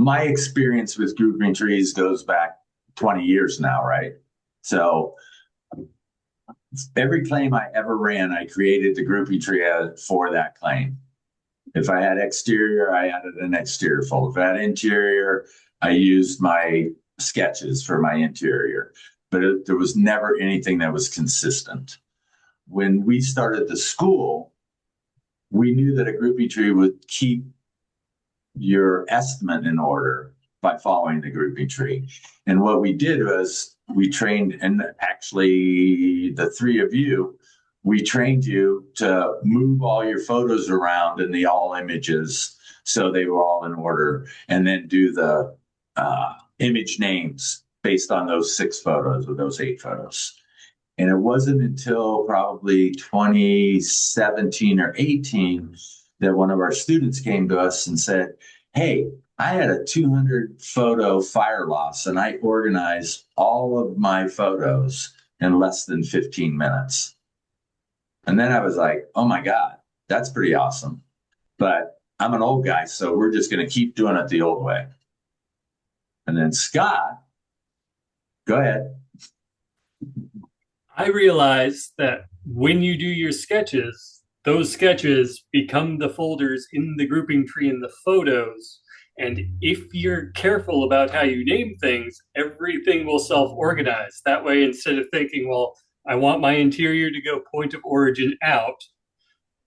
my experience with grouping trees goes back 20 years now, right? So every claim I ever ran, I created the grouping tree for that claim. If I had exterior, I added an exterior fold. If I had interior, I used my sketches for my interior. But there was never anything that was consistent. When we started the school, we knew that a grouping tree would keep your estimate in order by following the grouping tree. And what we did was we trained, and actually the three of you, we trained you to move all your photos around in the all images so they were all in order, and then do the image names based on those 6 photos or those 8 photos. And it wasn't until probably 2017 or 18 that one of our students came to us and said, hey, I had a 200 photo fire loss and I organized all of my photos in less than 15 minutes. And then I was like, oh my God, that's pretty awesome. But I'm an old guy, so we're just going to keep doing it the old way. And then Scott, go ahead. I realized that when you do your sketches, those sketches become the folders in the grouping tree in the photos. And if you're careful about how you name things, everything will self-organize. That way, instead of thinking, well, I want my interior to go point of origin out,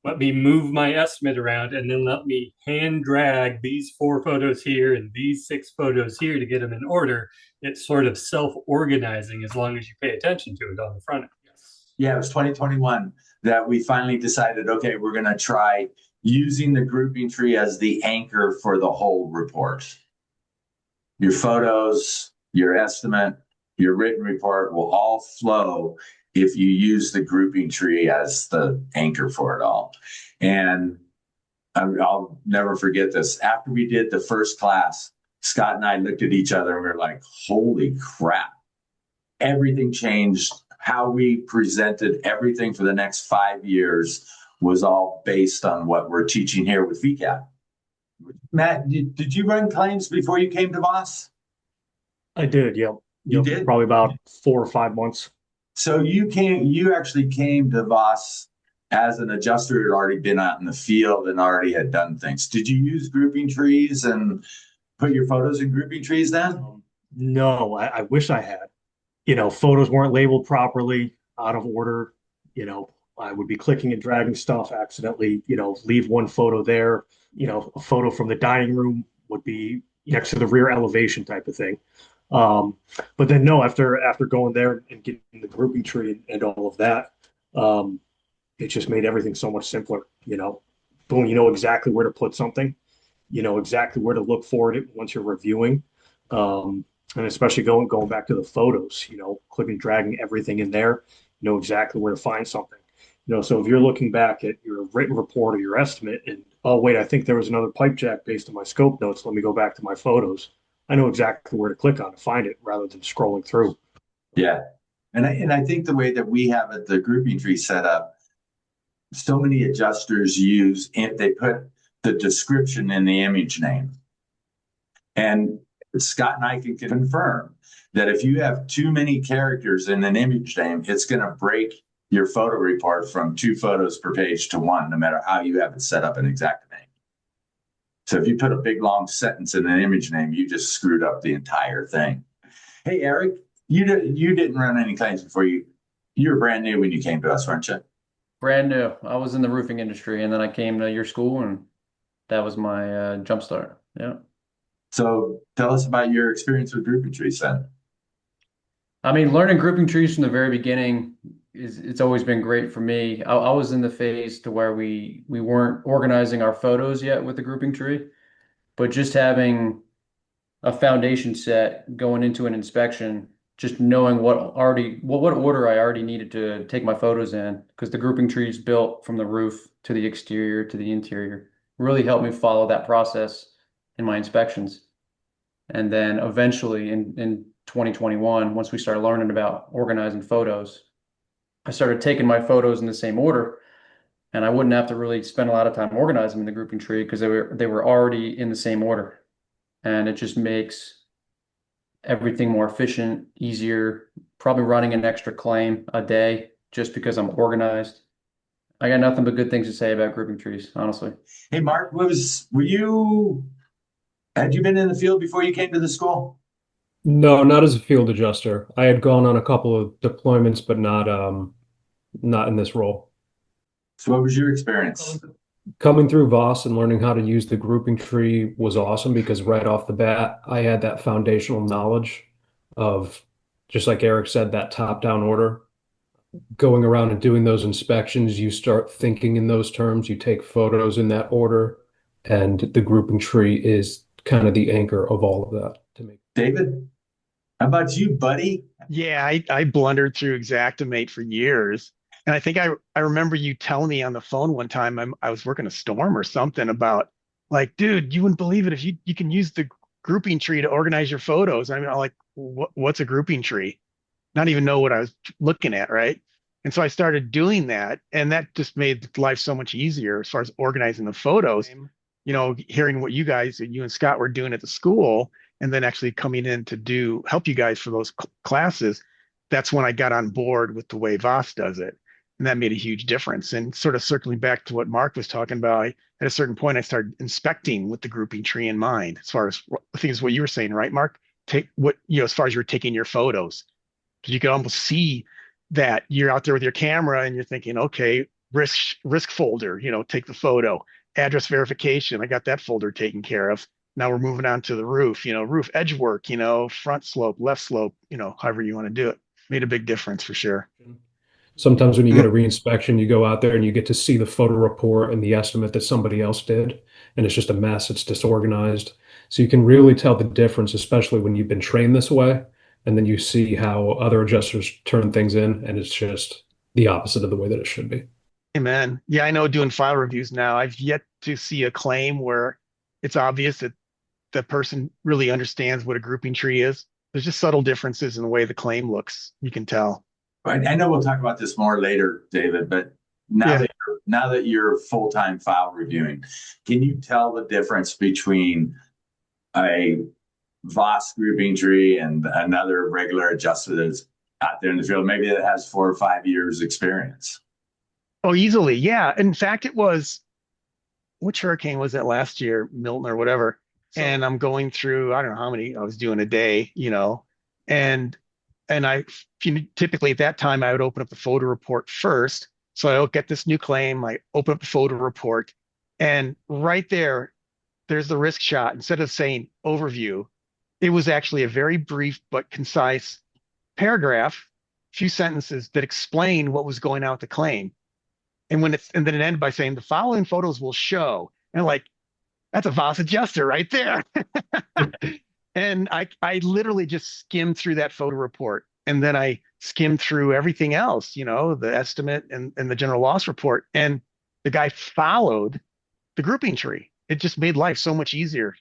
let me move my estimate around and then let me hand drag these 4 photos here and these 6 photos here to get them in order. It's sort of self-organizing as long as you pay attention to it on the front end. Yeah, it was 2021 that we finally decided, okay, we're going to try using the grouping tree as the anchor for the whole report. Your photos, your estimate, your written report will all flow if you use the grouping tree as the anchor for it all. And I'll never forget this. After we did the first class, Scott and I looked at each other and we were like, holy crap. Everything changed. How we presented everything for the next 5 years was all based on what we're teaching here with VCAT. Matt, did you run claims before you came to VAS? I did, yeah. You did? Probably about 4 or 5 months. So you actually came to VAS as an adjuster who had already been out in the field and already had done things. Did you use grouping trees and put your photos in grouping trees then? No, I wish I had. Photos weren't labeled properly, out of order. I would be clicking and dragging stuff, accidentally, leave one photo there. A photo from the dining room would be next to the rear elevation type of thing. But then no, after going there and getting the grouping tree and all of that, it just made everything so much simpler. Boom, you know exactly where to put something, exactly where to look for it once you're reviewing. And especially going back to the photos, clicking, dragging everything in there, you know exactly where to find something. So if you're looking back at your written report or your estimate and, oh, wait, I think there was another pipe jack based on my scope notes. Let me go back to my photos. I know exactly where to click on to find it rather than scrolling through. Yeah. And I think the way that we have it, the grouping tree set up, so many adjusters use, if they put the description in the image name. And Scott and I can confirm that if you have too many characters in an image name, it's going to break your photo report from 2 photos per page to 1, no matter how you have it set up in Exactname. So if you put a big long sentence in an image name, you just screwed up the entire thing. Hey, Eric, you didn't run any claims before you were brand new when you came to us, weren't you? Brand new. I was in the roofing industry, and then I came to your school, and that was my jump start. Yeah. So tell us about your experience with grouping trees then. I mean, learning grouping trees from the very beginning it's always been great for me. I was in the phase to where we weren't organizing our photos yet with the grouping tree, but just having a foundation set going into an inspection, just knowing what order I already needed to take my photos in, because the grouping tree is built from the roof to the exterior to the interior, really helped me follow that process in my inspections. And then eventually in 2021, once we started learning about organizing photos, I started taking my photos in the same order, and I wouldn't have to really spend a lot of time organizing them in the grouping tree because they were already in the same order. and it just makes everything more efficient, easier, probably running an extra claim a day just because I'm organized. I got nothing but good things to say about grouping trees, honestly. Hey, Mark, had you been in the field before you came to the school? No, not as a field adjuster. I had gone on a couple of deployments, but not in this role. So what was your experience? Coming through VAS and learning how to use the grouping tree was awesome because right off the bat, I had that foundational knowledge of, just like Eric said, that top-down order. Going around and doing those inspections, you start thinking in those terms, you take photos in that order, and the grouping tree is kind of the anchor of all of that to me. David, how about you, buddy? Yeah, I blundered through Xactimate for years. And I think I remember you telling me on the phone one time I was working a storm or something about like, dude, you wouldn't believe it if you can use the grouping tree to organize your photos. I mean, I'm like, what's a grouping tree? Not even know what I was looking at, right? And so I started doing that, and that just made life so much easier as far as organizing the photos. Hearing what you and Scott were doing at the school, and then actually coming in to help you guys for those classes, that's when I got on board with the way VAS does it. And that made a huge difference. And sort of circling back to what Mark was talking about, at a certain point, I started inspecting with the grouping tree in mind, as far as I think is what you were saying, right, Mark? As far as you were taking your photos, because you could almost see that you're out there with your camera and you're thinking, okay, risk folder, take the photo, address verification. I got that folder taken care of. Now we're moving on to the roof, roof edge work, front slope, left slope, however you want to do it. Made a big difference for sure. Sometimes when you get a reinspection, you go out there and you get to see the photo report and the estimate that somebody else did, and it's just a mess. It's disorganized. So you can really tell the difference, especially when you've been trained this way, and then you see how other adjusters turn things in, and it's just the opposite of the way that it should be. Amen. Yeah, I know doing file reviews now, I've yet to see a claim where it's obvious that the person really understands what a grouping tree is. There's just subtle differences in the way the claim looks. You can tell. I know we'll talk about this more later, David, but Yeah. now that you're full-time file reviewing, can you tell the difference between a VAS grouping tree and another regular adjuster that's out there in the field, maybe that has 4 or 5 years experience? Oh, easily. Yeah. In fact, which hurricane was that last year? Milton or whatever. And I'm going through, I don't know how many I was doing a day, and typically at that time I would open up the photo report first. So I'll get this new claim. I open up the photo report, and right there's the risk shot. Instead of saying overview, it was actually a very brief but concise paragraph, few sentences that explain what was going on with the claim. And then it ended by saying the following photos will show. And like, that's a VAS adjuster right there. And I literally just skimmed through that photo report. And then I skimmed through everything else, the estimate and the general loss report. And the guy followed the grouping tree. It just made life so much easier